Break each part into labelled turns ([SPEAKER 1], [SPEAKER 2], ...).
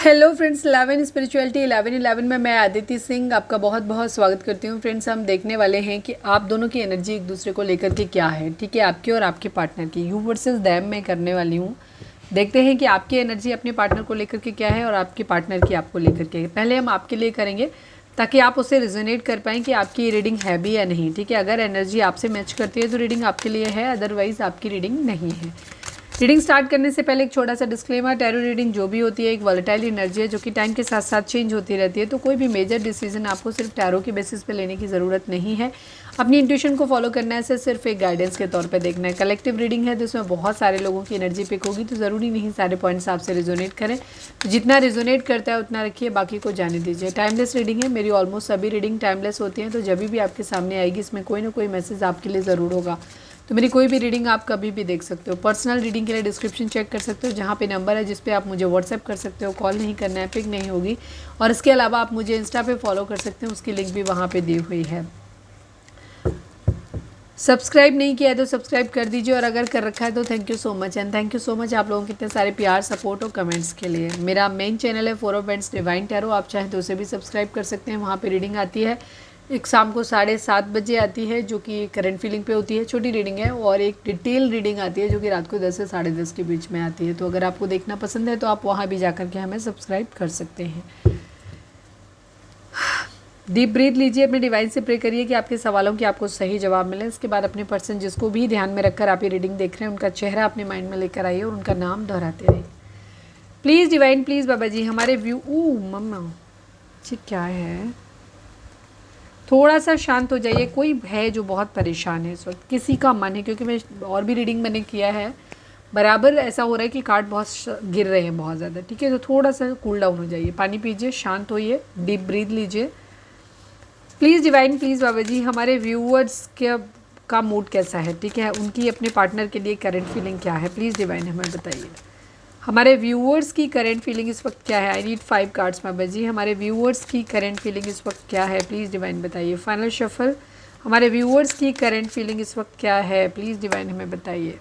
[SPEAKER 1] Hello friends, 11 spirituality 11 में मैं आदित्य सिंह आपका बहुत बहुत स्वागत करती हूँ। फ्रेंड्स, हम देखने वाले हैं कि आप दोनों की एनर्जी एक दूसरे को लेकर के क्या है। ठीक है, आपकी और आपके पार्टनर की यू वर्सेस दैम में करने वाली हूँ। देखते हैं कि आपकी एनर्जी अपने पार्टनर को लेकर के क्या है और आपके पार्टनर की आपको लेकर के। पहले हम आपके लिए करेंगे ताकि आप उससे रिजोनेट कर पाएँ कि आपकी ये रीडिंग है भी या नहीं। ठीक है, अगर एनर्जी आपसे मैच करती है तो रीडिंग आपके लिए है, अदरवाइज़ आपकी रीडिंग नहीं है। रीडिंग स्टार्ट करने से पहले एक छोटा सा डिस्क्लेमर, टैरो रीडिंग जो भी होती है एक वॉलेटाइल एनर्जी है जो कि टाइम के साथ साथ चेंज होती रहती है। तो कोई भी मेजर डिसीजन आपको सिर्फ टैरो के बेसिस पे लेने की ज़रूरत नहीं है। अपनी इंट्यूशन को फॉलो करना है, सिर्फ एक गाइडेंस के तौर पे देखना है। कलेक्टिव रीडिंग है तो इसमें बहुत सारे लोगों की एनर्जी पिक होगी, तो ज़रूरी नहीं सारे पॉइंट्स आपसे रिजोनेट करें। तो जितना रिजोनेट करता है उतना रखिए, बाकी को जाने दीजिए। टाइमलेस रीडिंग है, मेरी ऑलमोस्ट सभी रीडिंग टाइमलेस होती हैं, तो जब भी आपके सामने आएगी इसमें कोई ना कोई मैसेज आपके लिए ज़रूर होगा। तो मेरी कोई भी रीडिंग आप कभी भी देख सकते हो। पर्सनल रीडिंग के लिए डिस्क्रिप्शन चेक कर सकते हो, जहाँ पे नंबर है जिस पे आप मुझे व्हाट्सएप कर सकते हो। कॉल नहीं करना है, पिक नहीं होगी। और इसके अलावा आप मुझे इंस्टा पे फॉलो कर सकते हो, उसकी लिंक भी वहाँ पे दी हुई है। सब्सक्राइब नहीं किया है तो सब्सक्राइब कर दीजिए, और अगर कर रखा है तो thank you so much. And thank you so much आप लोगों के इतने सारे प्यार, सपोर्ट और कमेंट्स के लिए। मेरा मेन चैनल है 4 ऑफ वेंट्स डिवाइन टैरो, आप चाहें तो उसे भी सब्सक्राइब कर सकते हैं। वहाँ पे रीडिंग आती है, एक शाम को 7:30 बजे आती है जो कि करंट फीलिंग पे होती है, छोटी रीडिंग है। और एक डिटेल रीडिंग आती है जो कि रात को 10 से 10:30 के बीच में आती है। तो अगर आपको देखना पसंद है तो आप वहाँ भी जा कर के हमें सब्सक्राइब कर सकते हैं। डीप ब्रीथ लीजिए, अपने डिवाइन से प्रे करिए कि आपके सवालों की आपको सही जवाब मिले। इसके बाद अपने पर्सन जिसको भी ध्यान में रखकर आप ये रीडिंग देख रहे हैं उनका चेहरा अपने माइंड में लेकर आइए और उनका नाम दोहराते रहिए। प्लीज़ डिवाइन, प्लीज़ बाबा जी, हमारे व्यू मम्मा जी क्या है, थोड़ा सा शांत हो जाइए। कोई है जो बहुत परेशान है इस वक्त, किसी का मन है, क्योंकि मैं और भी रीडिंग मैंने किया है, बराबर ऐसा हो रहा है कि कार्ड बहुत गिर रहे हैं बहुत ज़्यादा। ठीक है, तो थोड़ा सा कूल डाउन हो जाइए, पानी पीजिए, शांत होइए, डीप ब्रीथ लीजिए। प्लीज़ डिवाइन, प्लीज़ बाबा जी, हमारे व्यूअर्स का मूड कैसा है। ठीक है, उनकी अपने पार्टनर के लिए करंट फीलिंग क्या है, प्लीज़ डिवाइन हमें बताइए। हमारे व्यूअर्स की करंट फीलिंग इस वक्त क्या है। आई नीड 5 कार्ड्स बाबा जी, हमारे व्यूअर्स की करंट फीलिंग इस वक्त क्या है, प्लीज़ डिवाइन बताइए। फाइनल शफल, हमारे व्यूअर्स की करंट फीलिंग इस वक्त क्या है, प्लीज़ डिवाइन हमें बताइए।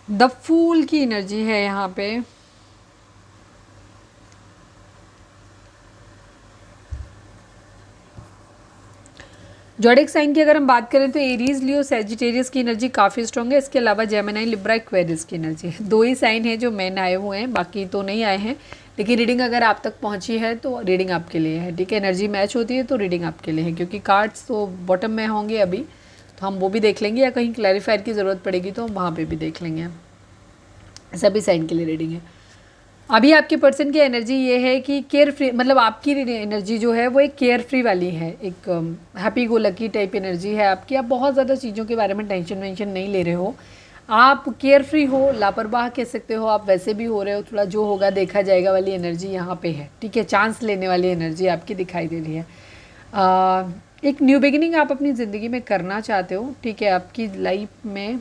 [SPEAKER 1] द फूल की एनर्जी है यहाँ पे। ज़ोडिएक साइन की अगर हम बात करें तो एरीज, लियो, सैजिटेरियस की एनर्जी काफ़ी स्ट्रॉन्ग है। इसके अलावा जेमिनी, लिब्रा, एक्वेरियस की एनर्जी है। 2 ही साइन है जो मेन आए हुए हैं, बाकी तो नहीं आए हैं। लेकिन रीडिंग अगर आप तक पहुंची है तो रीडिंग आपके लिए है। ठीक है, एनर्जी मैच होती है तो रीडिंग आपके लिए है, क्योंकि कार्ड्स तो बॉटम में होंगे अभी, तो हम वो भी देख लेंगे, या कहीं क्लैरिफायर की ज़रूरत पड़ेगी तो हम वहाँ पर भी देख लेंगे। सभी साइन के लिए रीडिंग है। अभी आपके पर्सन की एनर्जी ये है कि केयर फ्री, मतलब आपकी एनर्जी जो है वो एक केयर फ्री वाली है, एक happy go lucky type energy है आपकी। आप बहुत ज़्यादा चीज़ों के बारे में टेंशन वेंशन नहीं ले रहे हो, आप केयर फ्री हो, लापरवाह कह सकते हो, आप वैसे भी हो रहे हो, थोड़ा जो होगा देखा जाएगा वाली एनर्जी यहाँ पे है। ठीक है, चांस लेने वाली एनर्जी आपकी दिखाई दे रही है। एक न्यू बिगिनिंग आप अपनी ज़िंदगी में करना चाहते हो। ठीक है, आपकी लाइफ में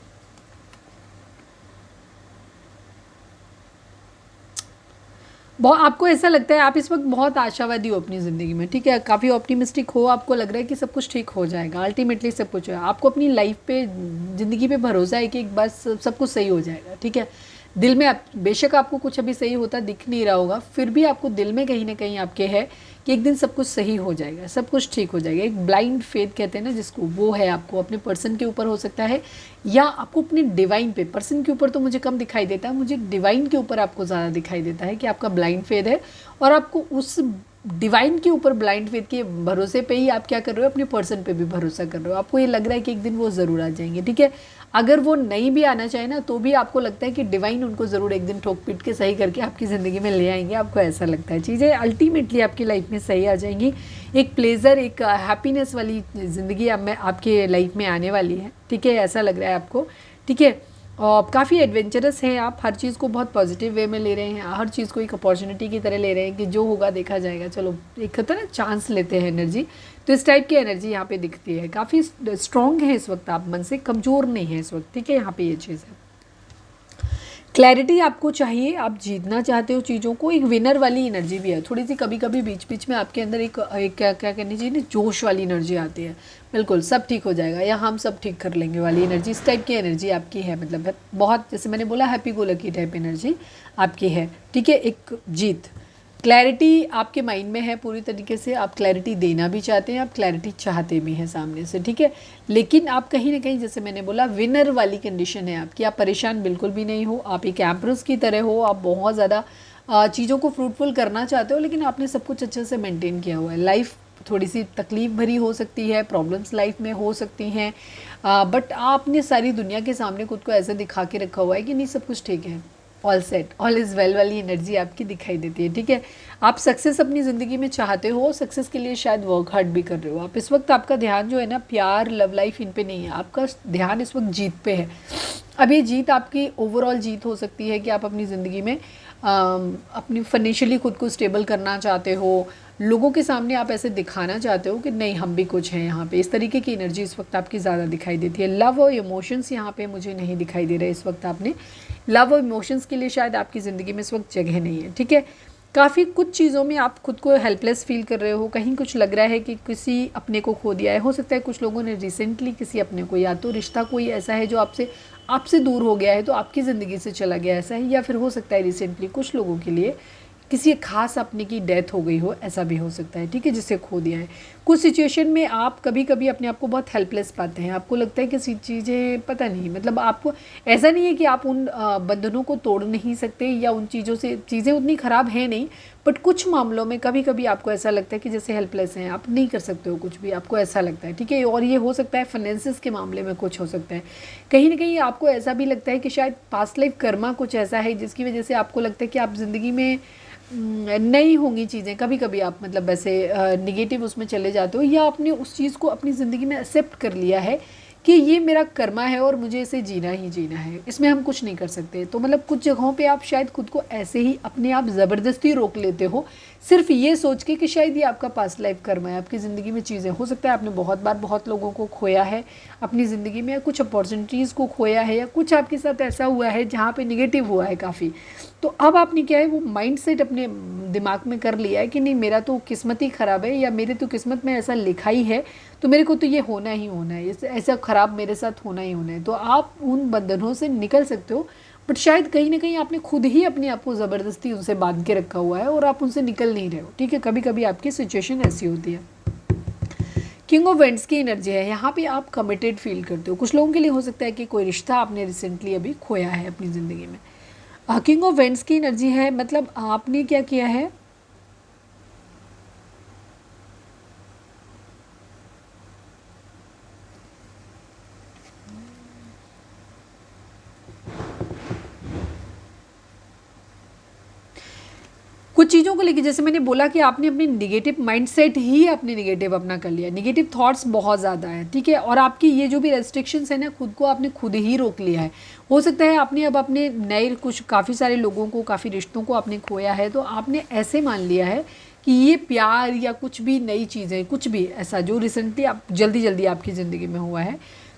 [SPEAKER 1] बहुत, आपको ऐसा लगता है आप इस वक्त बहुत आशावादी हो अपनी ज़िंदगी में। ठीक है, काफ़ी ऑप्टिमिस्टिक हो, आपको लग रहा है कि सब कुछ ठीक हो जाएगा, अल्टीमेटली सब कुछ है। आपको अपनी लाइफ पे, ज़िंदगी पे भरोसा है कि एक बार सब कुछ सही हो जाएगा। ठीक है, दिल में आप, बेशक आपको कुछ अभी सही होता दिख नहीं रहा होगा, फिर भी आपको दिल में कहीं ना कहीं आपके है कि एक दिन सब कुछ सही हो जाएगा, सब कुछ ठीक हो जाएगा। एक ब्लाइंड फेथ कहते हैं ना जिसको, वो है आपको अपने पर्सन के ऊपर, हो सकता है या आपको अपने डिवाइन पे। पर्सन के ऊपर तो मुझे कम दिखाई देता है, मुझे डिवाइन के ऊपर आपको ज़्यादा दिखाई देता है कि आपका ब्लाइंड फेथ है, और आपको उस डिवाइन के ऊपर ब्लाइंड फेथ के भरोसे पे ही आप क्या कर रहे हो, अपने पर्सन पे भी भरोसा कर रहे हो। आपको ये लग रहा है कि एक दिन वो ज़रूर आ जाएंगे। ठीक है, अगर वो नहीं भी आना चाहे ना तो भी आपको लगता है कि डिवाइन उनको ज़रूर एक दिन ठोक पीट के सही करके आपकी ज़िंदगी में ले आएंगे। आपको ऐसा लगता है चीज़ें अल्टीमेटली आपकी लाइफ में सही आ जाएंगी। एक प्लेजर, एक हैप्पीनेस वाली ज़िंदगी अब में आपके लाइफ में आने वाली है। ठीक है, ऐसा लग रहा है आपको। ठीक है, और काफ़ी एडवेंचरस हैं आप, हर चीज़ को बहुत पॉजिटिव वे में ले रहे हैं, हर चीज़ को एक अपॉर्चुनिटी की तरह ले रहे हैं कि जो होगा देखा जाएगा, चलो एक होता है ना चांस लेते हैं एनर्जी। तो इस टाइप की एनर्जी यहाँ पे दिखती है, काफ़ी स्ट्रॉन्ग है इस वक्त, आप मन से कमज़ोर नहीं है इस वक्त। ठीक है, यहाँ पे ये चीज़ है। क्लैरिटी आपको चाहिए, आप जीतना चाहते हो चीज़ों को, एक विनर वाली एनर्जी भी है थोड़ी सी, कभी कभी बीच बीच में आपके अंदर एक क्या क्या कहनी चाहिए ना, जोश वाली एनर्जी आती है, बिल्कुल सब ठीक हो जाएगा या हम सब ठीक कर लेंगे वाली एनर्जी, इस टाइप की एनर्जी आपकी है, मतलब है बहुत, जैसे मैंने बोला happy go lucky type energy आपकी है, ठीक है। एक जीत, क्लैरिटी आपके माइंड में है पूरी तरीके से, आप क्लैरिटी देना भी चाहते हैं, आप क्लैरिटी चाहते भी हैं सामने से, ठीक है। लेकिन आप कहीं ना कहीं, जैसे मैंने बोला, विनर वाली कंडीशन है आपकी, आप परेशान बिल्कुल भी नहीं हो, आप एक एम्प्रेस की तरह हो, आप बहुत ज़्यादा चीज़ों को फ्रूटफुल करना चाहते हो, लेकिन आपने सब कुछ अच्छे से मेंटेन किया हुआ है। लाइफ थोड़ी सी तकलीफ भरी हो सकती है, प्रॉब्लम्स लाइफ में हो सकती हैं, बट आपने सारी दुनिया के सामने खुद को ऐसे दिखा के रखा हुआ है कि नहीं सब कुछ ठीक है, all set, all is well वाली एनर्जी आपकी दिखाई देती है, ठीक है। आप सक्सेस अपनी ज़िंदगी में चाहते हो, सक्सेस के लिए शायद वर्क हार्ड भी कर रहे हो आप। इस वक्त आपका ध्यान जो है ना, प्यार लव लाइफ इन पे नहीं है, आपका ध्यान इस वक्त जीत पे है। अब ये जीत आपकी ओवरऑल जीत हो सकती है कि आप अपनी ज़िंदगी में अपनी फाइनेंशियली खुद को स्टेबल करना चाहते हो, लोगों के सामने आप ऐसे दिखाना चाहते हो कि नहीं हम भी कुछ हैं यहाँ पे, इस तरीके की एनर्जी इस वक्त आपकी ज़्यादा दिखाई देती है। लव और इमोशंस यहाँ पे मुझे नहीं दिखाई दे रहे इस वक्त, आपने लव और इमोशंस के लिए शायद आपकी ज़िंदगी में इस वक्त जगह नहीं है, ठीक है। काफ़ी कुछ चीज़ों में आप खुद को हेल्पलेस फील कर रहे हो, कहीं कुछ लग रहा है कि किसी अपने को खो दिया है, हो सकता है कुछ लोगों ने रिसेंटली किसी अपने को, या तो रिश्ता कोई ऐसा है जो आपसे आपसे दूर हो गया है तो आपकी ज़िंदगी से चला गया ऐसा है, या फिर हो सकता है रिसेंटली कुछ लोगों के लिए किसी खास अपने की डेथ हो गई हो, ऐसा भी हो सकता है, ठीक है, जिसे खो दिया है। कुछ सिचुएशन में आप कभी कभी अपने आप को बहुत हेल्पलेस पाते हैं, आपको लगता है कि चीज़ें पता नहीं, मतलब आपको ऐसा नहीं है कि आप उन बंधनों को तोड़ नहीं सकते या उन चीज़ों से, चीज़ें उतनी ख़राब है नहीं, बट कुछ मामलों में कभी कभी आपको ऐसा लगता है कि जैसे हेल्पलेस हैं, आप नहीं कर सकते हो कुछ भी, आपको ऐसा लगता है, ठीक है। और ये हो सकता है फाइनेंसिस के मामले में कुछ हो सकता है, कहीं ना कहीं आपको ऐसा भी लगता है कि शायद पास्ट लाइफ कर्मा कुछ ऐसा है जिसकी वजह से आपको लगता है कि आप ज़िंदगी में नहीं होंगी चीज़ें, कभी कभी आप मतलब वैसे निगेटिव उसमें चले जाते हो, या आपने उस चीज़ को अपनी ज़िंदगी में एक्सेप्ट कर लिया है कि ये मेरा कर्मा है और मुझे इसे जीना ही जीना है, इसमें हम कुछ नहीं कर सकते। तो मतलब कुछ जगहों पे आप शायद खुद को ऐसे ही अपने आप ज़बरदस्ती रोक लेते हो, सिर्फ ये सोच के कि शायद ये आपका पास्ट लाइफ कर्मा है, आपकी ज़िंदगी में चीज़ें, हो सकता है आपने बहुत बार बहुत लोगों को खोया है अपनी ज़िंदगी में, या कुछ अपॉर्चुनिटीज़ को खोया है, या कुछ आपके साथ ऐसा हुआ है जहाँ पे निगेटिव हुआ है काफ़ी। तो अब आपने क्या है, वो माइंडसेट अपने दिमाग में कर लिया है कि नहीं मेरा तो किस्मत ही ख़राब है, या मेरे तो किस्मत में ऐसा लिखा ही है, तो मेरे को तो ये होना ही होना है, ऐसा ख़राब मेरे साथ होना ही होना है। तो आप उन बंधनों से निकल सकते हो, बट शायद कहीं ना कहीं आपने खुद ही अपने आप को ज़बरदस्ती उनसे बांध के रखा हुआ है और आप उनसे निकल नहीं रहे हो, ठीक है। कभी कभी आपकी सिचुएशन ऐसी होती है। किंग ऑफ वेंट्स की एनर्जी है, यहाँ पे आप कमिटेड फील करते हो, कुछ लोगों के लिए हो सकता है कि कोई रिश्ता आपने रिसेंटली अभी खोया है अपनी ज़िंदगी में। किंग ऑफ वेंट्स की एनर्जी है, मतलब आपने क्या किया है, कुछ चीज़ों को लेके, जैसे मैंने बोला कि आपने अपनी निगेटिव माइंडसेट ही अपने निगेटिव अपना कर लिया, निगेटिव थॉट्स बहुत ज़्यादा है, ठीक है। और आपकी ये जो भी रेस्ट्रिक्शंस है ना, खुद को आपने खुद ही रोक लिया है। हो सकता है आपने अब अपने नए कुछ काफ़ी सारे लोगों को, काफ़ी रिश्तों को आपने खोया है, तो आपने ऐसे मान लिया है कि ये प्यार या कुछ भी नई चीज़ें, कुछ भी ऐसा जो रिसेंटली आप जल्दी जल्दी आपकी ज़िंदगी में हुआ है,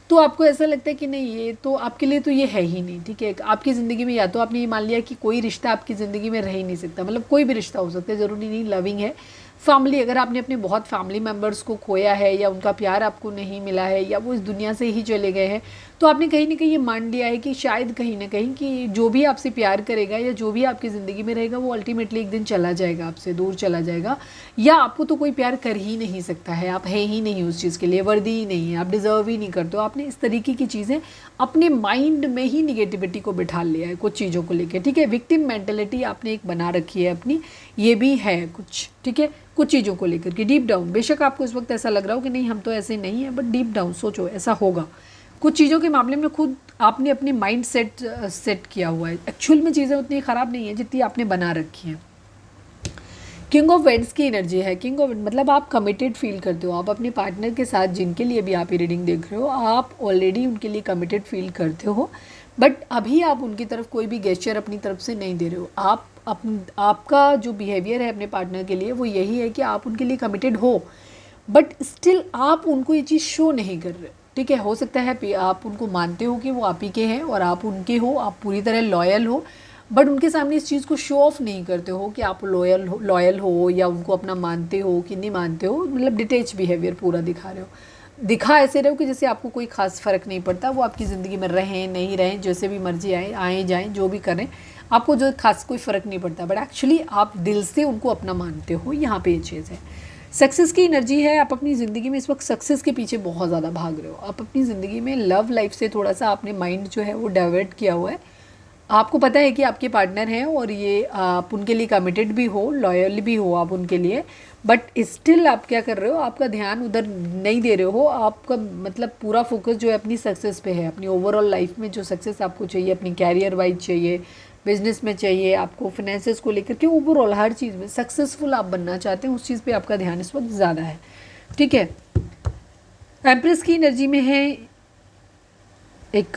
[SPEAKER 1] तो आपको ऐसा लगता है कि नहीं ये तो आपके लिए तो ये है ही नहीं, ठीक है। आपकी ज़िंदगी में या तो आपने ये मान लिया कि कोई रिश्ता आपकी ज़िंदगी में रह ही नहीं सकता, मतलब कोई भी रिश्ता हो सकता है, ज़रूरी नहीं लविंग है, फैमिली, अगर आपने अपने बहुत फैमिली मेम्बर्स को खोया है या उनका प्यार आपको नहीं मिला है या वो इस दुनिया से ही चले गए हैं, तो आपने कहीं ना कहीं ये मान लिया है कि शायद कहीं ना कहीं कि जो भी आपसे प्यार करेगा या जो भी आपकी ज़िंदगी में रहेगा वो अल्टीमेटली एक दिन चला जाएगा, आपसे दूर चला जाएगा, या आपको तो कोई प्यार कर ही नहीं सकता है, आप है ही नहीं उस चीज़ के लिए, वर्दी ही नहीं है, आप डिज़र्व ही नहीं करते हो। आपने इस तरीके की चीज़ें अपने माइंड में ही निगेटिविटी को बिठा लिया है कुछ चीज़ों को लेकर, ठीक है। विक्टिम मेंटेलिटी आपने एक बना रखी है अपनी, ये भी है कुछ, ठीक है, कुछ चीज़ों को लेकर के डीप डाउन, बेशक आपको इस वक्त ऐसा लग रहा हो कि नहीं हम तो ऐसे नहीं है, बट डीप डाउन सोचो ऐसा होगा। कुछ चीज़ों के मामले में खुद आपने अपनी माइंड सेट किया हुआ है, एक्चुअल में चीज़ें उतनी ख़राब नहीं है जितनी आपने बना रखी हैं। किंग ऑफ वेंट्स की एनर्जी है, किंग ऑफ मतलब आप कमिटेड फील करते हो, आप अपने पार्टनर के साथ जिनके लिए भी आप ये रीडिंग देख रहे हो, आप ऑलरेडी उनके लिए कमिटेड फील करते हो, बट अभी आप उनकी तरफ कोई भी गेस्चर अपनी तरफ से नहीं दे रहे हो। आपका जो बिहेवियर है अपने पार्टनर के लिए वो यही है कि आप उनके लिए कमिटेड हो, बट स्टिल आप उनको ये चीज़ शो नहीं कर रहे, ठीक है। हो सकता है आप उनको मानते हो कि वो आप ही के हैं और आप उनके हो, आप पूरी तरह लॉयल हो, बट उनके सामने इस चीज़ को शो ऑफ नहीं करते हो कि आप लॉयल हो या उनको अपना मानते हो कि नहीं मानते हो, मतलब डिटेच बिहेवियर पूरा दिखा रहे हो। दिखा ऐसे रहे हो कि जैसे आपको कोई खास फ़र्क नहीं पड़ता, वो आपकी ज़िंदगी में रहें नहीं रहें, जैसे भी मर्जी आए जाएँ, जो भी करें, आपको जो खास कोई फ़र्क नहीं पड़ता, बट एक्चुअली आप दिल से उनको अपना मानते हो। यहाँ पे ये चीज़ है। सक्सेस की एनर्जी है। आप अपनी ज़िंदगी में इस वक्त सक्सेस के पीछे बहुत ज़्यादा भाग रहे हो। आप अपनी ज़िंदगी में लव लाइफ से थोड़ा सा आपने माइंड जो है वो डाइवर्ट किया हुआ है। आपको पता है कि आपके पार्टनर हैं और ये आप उनके लिए कमिटेड भी हो, लॉयल भी हो आप उनके लिए, बट स्टिल आप क्या कर रहे हो, आपका ध्यान उधर नहीं दे रहे हो। आपका मतलब पूरा फोकस जो है अपनी सक्सेस पे है, अपनी ओवरऑल लाइफ में जो सक्सेस आपको चाहिए, अपनी कैरियर वाइज चाहिए, बिजनेस में चाहिए, आपको फाइनेंसेस को लेकर के ओवरऑल हर चीज़ में सक्सेसफुल आप बनना चाहते हैं, उस चीज़ पे आपका ध्यान इस वक्त ज़्यादा है। ठीक है। एम्प्रेस की एनर्जी में है। एक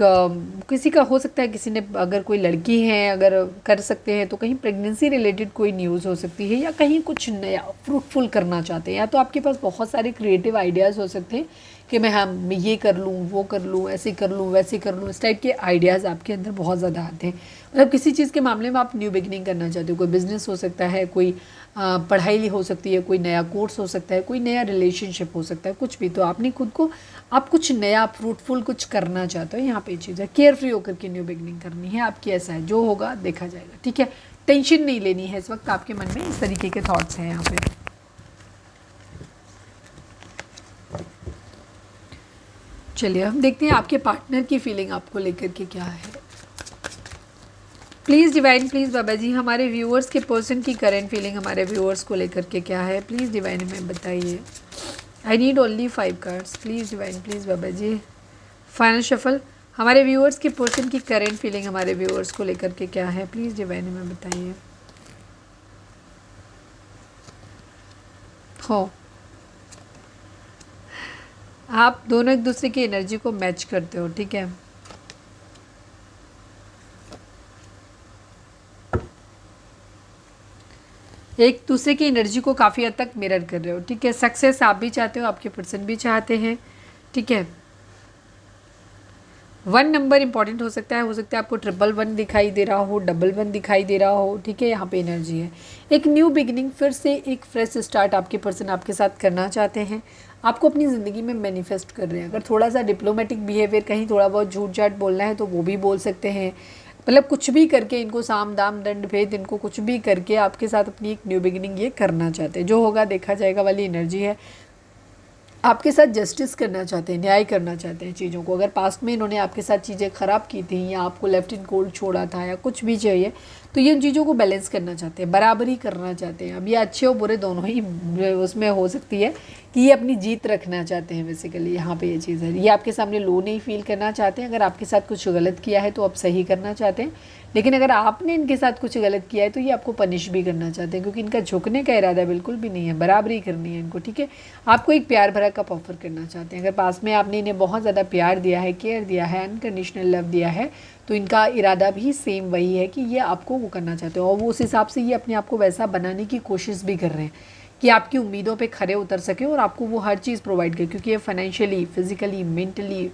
[SPEAKER 1] किसी का हो सकता है, किसी ने अगर कोई लड़की है अगर कर सकते हैं तो कहीं प्रेगनेंसी रिलेटेड कोई न्यूज़ हो सकती है, या कहीं कुछ नया फ्रूटफुल करना चाहते हैं, या तो आपके पास बहुत सारे क्रिएटिव आइडियाज़ हो सकते हैं कि मैं ये कर लूँ, वो कर लूँ, ऐसे कर लूँ, वैसे कर लूँ, इस टाइप के आइडियाज़ आपके अंदर बहुत ज़्यादा आते हैं। मतलब किसी चीज़ के मामले में आप न्यू बिगनिंग करना चाहते हो, कोई बिज़नेस हो सकता है, कोई पढ़ाई हो सकती है, कोई नया कोर्स हो सकता है, कोई नया रिलेशनशिप हो सकता है, कुछ भी। तो आपने खुद को आप कुछ नया फ्रूटफुल कुछ करना चाहते हो, यहाँ पे चीज़ है। केयर फ्री होकर के न्यू बिगनिंग करनी है आपकी, ऐसा है, जो होगा देखा जाएगा। ठीक है। टेंशन नहीं लेनी है इस वक्त, आपके मन में इस तरीके के थॉट्स हैं यहाँ पे। चलिए हम देखते हैं आपके पार्टनर की फीलिंग आपको लेकर के क्या है। प्लीज़ डिवाइन, प्लीज़ बाबा जी, हमारे व्यूअर्स के पर्सन की करेंट फीलिंग हमारे व्यूअर्स को लेकर के क्या है, प्लीज़ डिवाइन हमें बताइए। I need only 5 cards, please divine, please Baba ji. Final shuffle, हमारे व्यूअर्स के पर्सन की करेंट फीलिंग हमारे व्यूअर्स को लेकर के क्या है, प्लीज़ डिवाइन हमें बताइए। हो, आप दोनों एक दूसरे की एनर्जी को मैच करते हो। ठीक है। एक दूसरे की एनर्जी को काफ़ी हद तक मिरर कर रहे हो। ठीक है। सक्सेस आप भी चाहते हो, आपके पर्सन भी चाहते हैं। ठीक है। 1 नंबर इंपॉर्टेंट हो सकता है आपको 111 दिखाई दे रहा हो, 11 दिखाई दे रहा हो। ठीक है। यहाँ पे एनर्जी है एक न्यू बिगिनिंग, फिर से एक फ्रेश स्टार्ट आपके पर्सन आपके साथ करना चाहते हैं, आपको अपनी ज़िंदगी में मैनिफेस्ट कर रहे हैं। अगर थोड़ा सा डिप्लोमेटिक बिहेवियर, कहीं थोड़ा बहुत झूठ झाट बोलना है तो वो भी बोल सकते हैं। मतलब कुछ भी करके इनको साम दाम दंड भेद, इनको कुछ भी करके आपके साथ अपनी एक न्यू बिगिनिंग ये करना चाहते हैं। जो होगा देखा जाएगा वाली एनर्जी है। आपके साथ जस्टिस करना चाहते हैं, न्याय करना चाहते हैं चीज़ों को। अगर पास्ट में इन्होंने आपके साथ चीज़ें ख़राब की थी या आपको लेफ्ट इन कोल्ड छोड़ा था या कुछ भी चाहिए, तो ये उन चीज़ों को बैलेंस करना चाहते हैं, बराबरी करना चाहते हैं। अब ये अच्छे और बुरे दोनों ही उसमें हो सकती है कि ये अपनी जीत रखना चाहते हैं। बेसिकली यहाँ पे ये चीज़ है, ये आपके सामने लो नहीं फील करना चाहते हैं। अगर आपके साथ कुछ गलत किया है तो आप सही करना चाहते हैं, लेकिन अगर आपने इनके साथ कुछ गलत किया है तो ये आपको पनिश भी करना चाहते हैं, क्योंकि इनका झुकने का इरादा बिल्कुल भी नहीं है, बराबरी करनी है इनको। ठीक है। आपको एक प्यार भरा कप ऑफर करना चाहते हैं। अगर पास में आपने इन्हें बहुत ज़्यादा प्यार दिया है, केयर दिया है, अनकंडीशनल लव दिया है, तो इनका इरादा भी सेम वही है कि ये आपको वो करना चाहते हो, और वो उस हिसाब से ये अपने आप को वैसा बनाने की कोशिश भी कर रहे हैं कि आपकी उम्मीदों पे खरे उतर सके और आपको वो हर चीज़ प्रोवाइड करे, क्योंकि ये फाइनेंशियली, फिजिकली, मेंटली,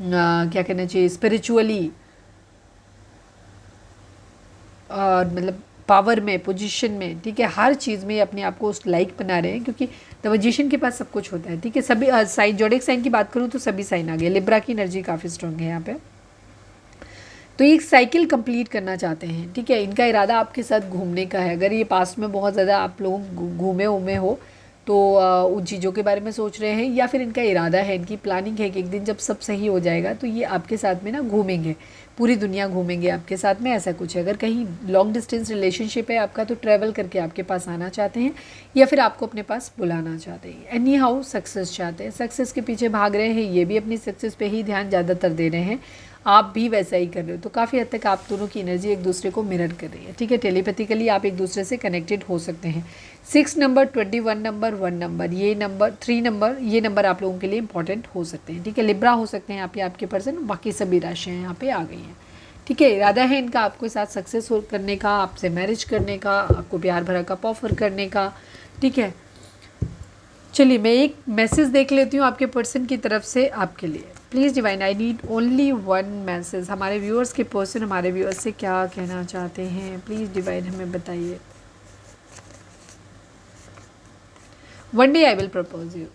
[SPEAKER 1] क्या कहना चाहिए, स्पिरिचुअली, और मतलब पावर में, पोजीशन में, ठीक है, हर चीज़ में अपने आप को उस लाइक बना रहे हैं, क्योंकि द मैजिशियन के पास सब कुछ होता है। ठीक है। सभी साइन, जोडिक साइन की बात करूँ तो सभी साइन आ गए। लिब्रा की एनर्जी काफ़ी स्ट्रॉन्ग है यहाँ पे। तो ये एक साइकिल कंप्लीट करना चाहते हैं। ठीक है। इनका इरादा आपके साथ घूमने का है। अगर ये पास्ट में बहुत ज़्यादा आप लोग घूमे उमे हो तो उन चीज़ों के बारे में सोच रहे हैं, या फिर इनका इरादा है, इनकी प्लानिंग है कि एक दिन जब सब सही हो जाएगा तो ये आपके साथ में ना घूमेंगे, पूरी दुनिया घूमेंगे आपके साथ में, ऐसा कुछ है। अगर कहीं लॉन्ग डिस्टेंस रिलेशनशिप है आपका तो ट्रैवल करके आपके पास आना चाहते हैं, या फिर आपको अपने पास बुलाना चाहते हैं। एनी हाउ सक्सेस चाहते हैं, सक्सेस के पीछे भाग रहे हैं। ये भी अपनी सक्सेस पे ही ध्यान ज़्यादातर दे रहे हैं, आप भी वैसा ही कर रहे हो। तो काफ़ी हद तक आप दोनों की एनर्जी एक दूसरे को मिरर कर रही है। ठीक है। टेलीपैथिकली आप एक दूसरे से कनेक्टेड हो सकते हैं। 6 नंबर, 21 नंबर, 1 नंबर, ये नंबर, 3 नंबर, ये नंबर आप लोगों के लिए इंपॉर्टेंट हो सकते हैं। ठीक है। लिब्रा हो सकते हैं यहाँ पे आपके पर्सन, बाकी सभी राशियाँ यहाँ पे आ गई हैं। ठीक है। इरादा है इनका आपके साथ सक्सेस करने का, आपसे मैरिज करने का, आपको प्यार भरा कप ऑफर करने का। ठीक है। चलिए मैं एक मैसेज देख लेती हूँ आपके पर्सन की तरफ से आपके लिए। Please divine, I need only one message. हमारे व्यूअर्स के पर्सन हमारे व्यूअर्स से क्या कहना चाहते हैं, प्लीज़ डिवाइन हमें बताइए। One day I will propose you.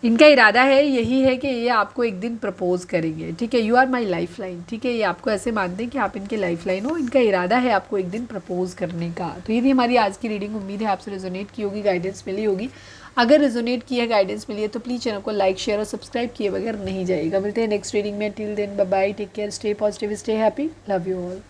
[SPEAKER 1] इनका इरादा है यही है कि ये आपको एक दिन प्रपोज करेंगे, ठीक है। You are my lifeline, ठीक है। ये आपको ऐसे मानते हैं कि आप इनके लाइफ लाइन हो। इनका इरादा है आपको एक दिन प्रपोज करने का। तो ये थी हमारी आज की रीडिंग। उम्मीद है आपसे रेजोनेट की होगी, गाइडेंस मिली होगी। अगर रेजोनेट की है, गाइडेंस मिली है, तो प्लीज़ चैनल को लाइक शेयर और सब्सक्राइब किए बगैर नहीं जाइएगा। मिलते हैं नेक्स्ट रीडिंग में। Till then bye bye, take care, stay positive, stay happy, love you all.